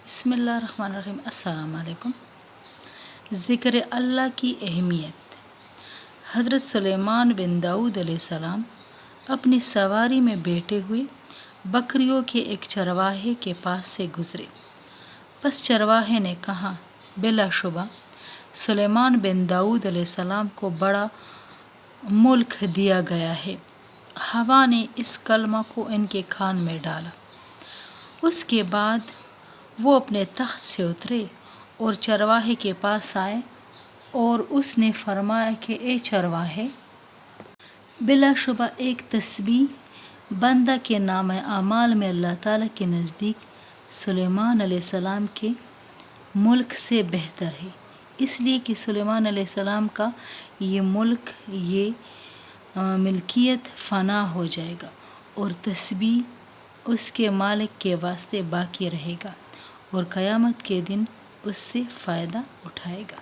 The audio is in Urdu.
بسم اللہ الرحمن الرحیم۔ السلام علیکم۔ ذکر اللہ کی اہمیت۔ حضرت سلیمان بن داؤد علیہ السلام اپنی سواری میں بیٹھے ہوئے بکریوں کے ایک چرواہے کے پاس سے گزرے۔ پس چرواہے نے کہا، بلا شبہ سلیمان بن داؤد علیہ السلام کو بڑا ملک دیا گیا ہے۔ ہوا نے اس کلمہ کو ان کے کان میں ڈالا۔ اس کے بعد وہ اپنے تخت سے اترے اور چرواہے کے پاس آئے اور اس نے فرمایا کہ اے چرواہے، بلا شبہ ایک تسبیح بندہ کے نام اعمال میں اللہ تعالیٰ کے نزدیک سلیمان علیہ السلام کے ملک سے بہتر ہے، اس لیے کہ سلیمان علیہ السلام کا یہ ملک، یہ ملکیت فنا ہو جائے گا اور تسبیح اس کے مالک کے واسطے باقی رہے گا اور قیامت کے دن اس سے فائدہ اٹھائے گا۔